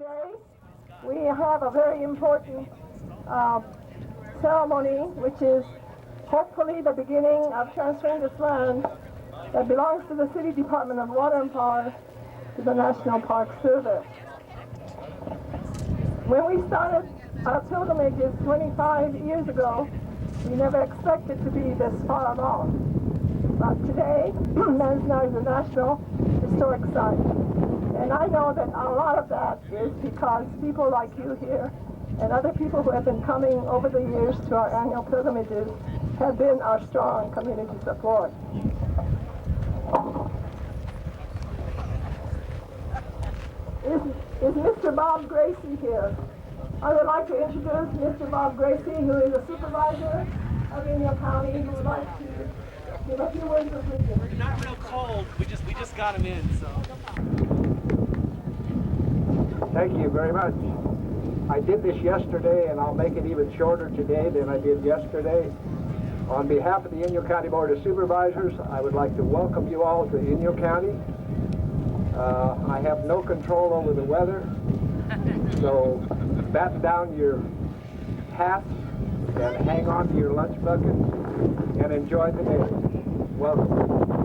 today we have a very important ceremony, which is hopefully the beginning of transferring this land that belongs to the City Department of Water and Power to the National Park Service. When we started our pilgrimages 25 years ago, we never expected to be this far along. But today, Manzanar is a National Historic Site. And I know that a lot of that is because people like you here and other people who have been coming over the years to our annual pilgrimages have been our strong community support. Is Mr. Bob Gracey here? I would like to introduce Mr. Bob Gracey, who is a supervisor of Inyo County, who would like to give a few words of wisdom. You're not real cold. We just got him in, so. Thank you very much. I did this yesterday, and I'll make it even shorter today than I did yesterday. On behalf of the Inyo County Board of Supervisors, I would like to welcome you all to Inyo County. I have no control over the weather, so batten down your hats and hang on to your lunch buckets and enjoy the day. Welcome.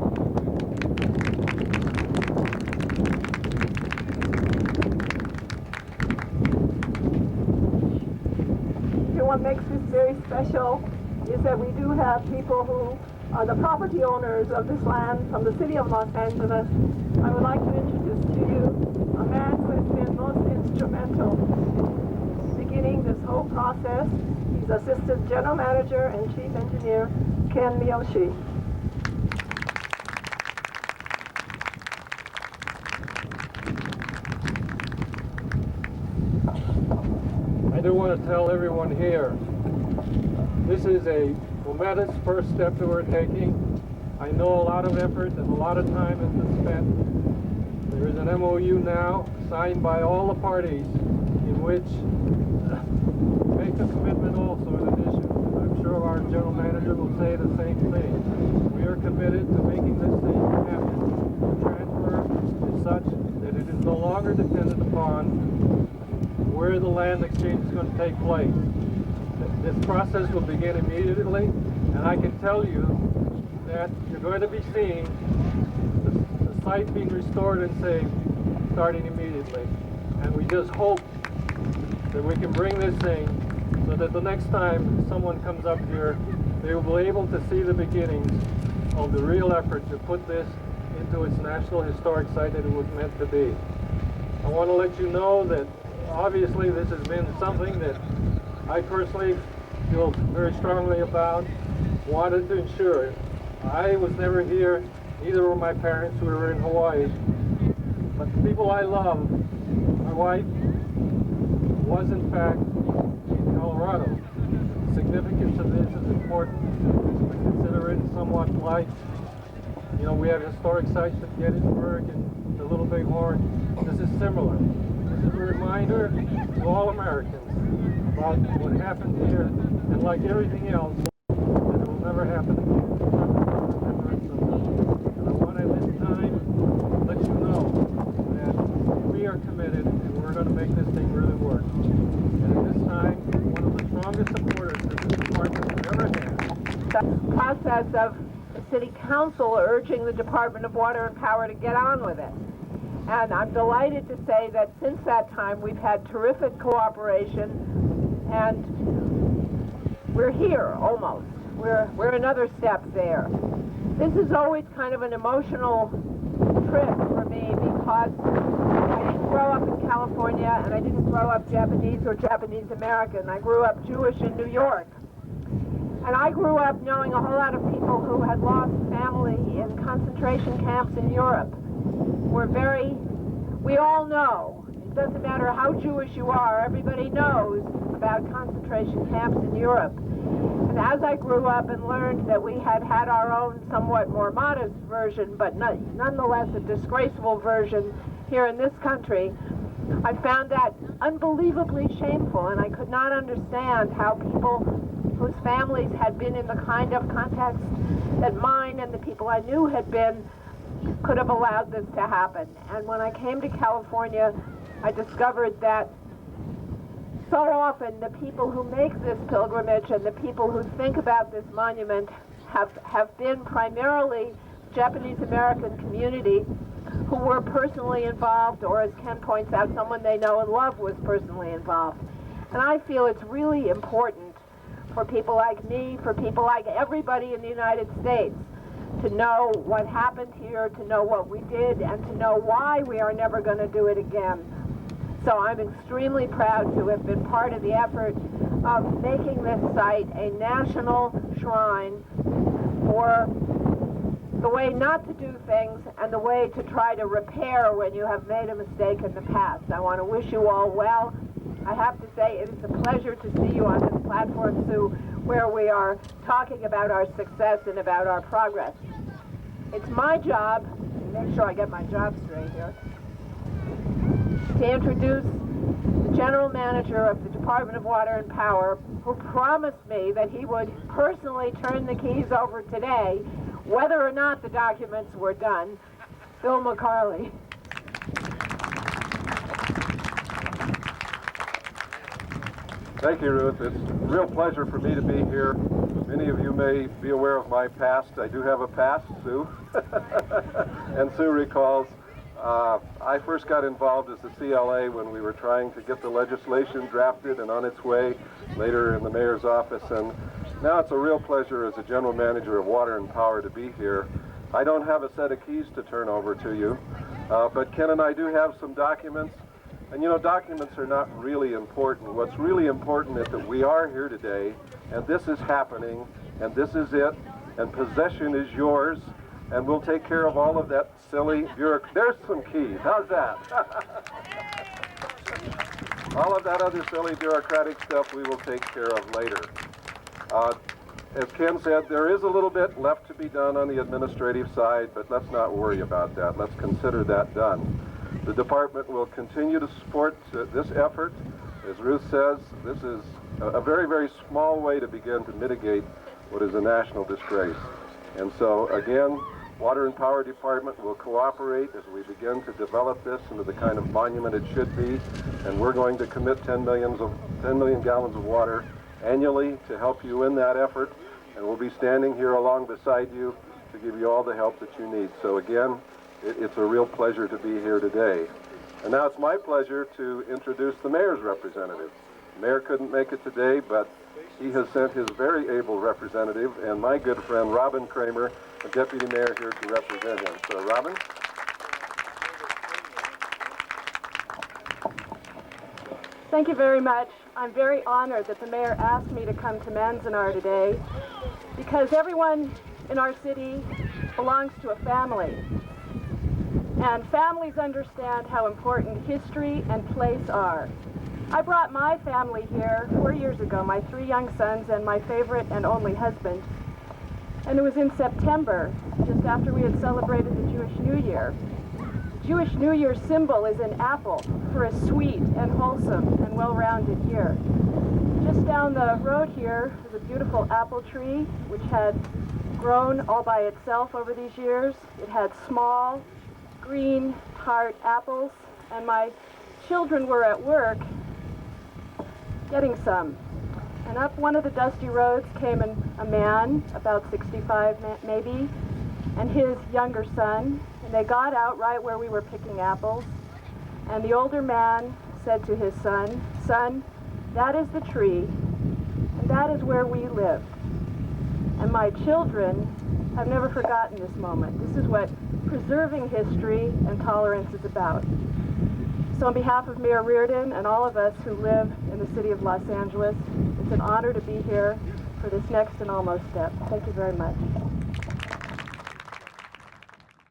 What makes this very special is that we do have people who are the property owners of this land from the city of Los Angeles. I would like to introduce to you a man who has been most instrumental in beginning this whole process. He's Assistant General Manager and Chief Engineer Ken Miyoshi. I do want to tell everyone here, this is a momentous first step that we're taking. I know a lot of effort and a lot of time has been spent. There is an MOU now signed by all the parties in which make a commitment also in addition. I'm sure our general manager will say the same thing. We are committed to making this thing happen. The transfer is such that it is no longer dependent upon where the land exchange is going to take place. This process will begin immediately, and I can tell you that you're going to be seeing the site being restored and saved starting immediately. And we just hope that we can bring this thing so that the next time someone comes up here, they will be able to see the beginnings of the real effort to put this into its National Historic Site that it was meant to be. I want to let you know that obviously this has been something that I personally feel very strongly about, wanted to ensure. I was never here, neither were my parents who were in Hawaii, but the people I love, my wife, was in fact in Colorado. The significance of this is important. I consider it somewhat like, you know, we have historic sites at Gettysburg and the Little Bighorn. This is similar. This is a reminder to all Americans about what happened here, and like everything else, that it will never happen again. And I want at this time to let you know that we are committed and we're going to make this thing really work. And at this time, one of the strongest supporters that this department has ever had. The process of the City Council urging the Department of Water and Power to get on with it. And I'm delighted to say that since that time we've had terrific cooperation, and we're here almost. We're another step there. This is always kind of an emotional trip for me because I didn't grow up in California and I didn't grow up Japanese or Japanese American. I grew up Jewish in New York. And I grew up knowing a whole lot of people who had lost family in concentration camps in Europe. We all know, it doesn't matter how Jewish you are, everybody knows about concentration camps in Europe. And as I grew up and learned that we had had our own somewhat more modest version, but nonetheless a disgraceful version here in this country, I found that unbelievably shameful, and I could not understand how people whose families had been in the kind of context that mine and the people I knew had been could have allowed this to happen. And when I came to California I discovered that so often the people who make this pilgrimage and the people who think about this monument have been primarily Japanese American community who were personally involved, or as Ken points out, someone they know and love was personally involved. And I feel it's really important for people like me, for people like everybody in the United States, to know what happened here, to know what we did, and to know why we are never going to do it again. So I'm extremely proud to have been part of the effort of making this site a national shrine for the way not to do things and the way to try to repair when you have made a mistake in the past. I want to wish you all well. I have to say it is a pleasure to see you on this platform, Sue, where we are talking about our success and about our progress. It's my job, make sure I get my job straight here, to introduce the General Manager of the Department of Water and Power, who promised me that he would personally turn the keys over today, whether or not the documents were done, Phil McCarley. Thank you, Ruth. It's a real pleasure for me to be here. Many of you may be aware of my past. I do have a past, Sue. And Sue recalls I first got involved as the CLA when we were trying to get the legislation drafted and on its way, later in the mayor's office. And now it's a real pleasure as a general manager of Water and Power to be here. I don't have a set of keys to turn over to you, but Ken and I do have some documents. And you know, documents are not really important. What's really important is that we are here today, and this is happening, and this is it, and possession is yours, and we'll take care of all of that silly bureaucracy. There's some keys. How's that? All of that other silly bureaucratic stuff we will take care of later. As Ken said, there is a little bit left to be done on the administrative side, but let's not worry about that. Let's consider that done. The department will continue to support this effort. As Ruth says, this is a very, very small way to begin to mitigate what is a national disgrace. And so, again, Water and Power Department will cooperate as we begin to develop this into the kind of monument it should be. And we're going to commit 10 million gallons of water annually to help you in that effort. And we'll be standing here along beside you to give you all the help that you need. So again, it's a real pleasure to be here today. And now it's my pleasure to introduce the mayor's representative. The mayor couldn't make it today, but he has sent his very able representative and my good friend Robin Kramer, the deputy mayor, here to represent him. So Robin? Thank you very much. I'm very honored that the mayor asked me to come to Manzanar today because everyone in our city belongs to a family. And families understand how important history and place are. I brought my family here 4 years ago, my 3 young sons and my favorite and only husband. And it was in September, just after we had celebrated the Jewish New Year. The Jewish New Year symbol is an apple for a sweet and wholesome and well-rounded year. Just down the road here is a beautiful apple tree which had grown all by itself over these years. It had small, green, tart apples, and my children were at work getting some. And up one of the dusty roads came a man, about 65 maybe, and his younger son, and they got out right where we were picking apples. And the older man said to his son, "Son, that is the tree, and that is where we live." And my children have never forgotten this moment. This is what preserving history and tolerance is about. So on behalf of Mayor Reardon and all of us who live in the city of Los Angeles, it's an honor to be here for this next and almost step. Thank you very much.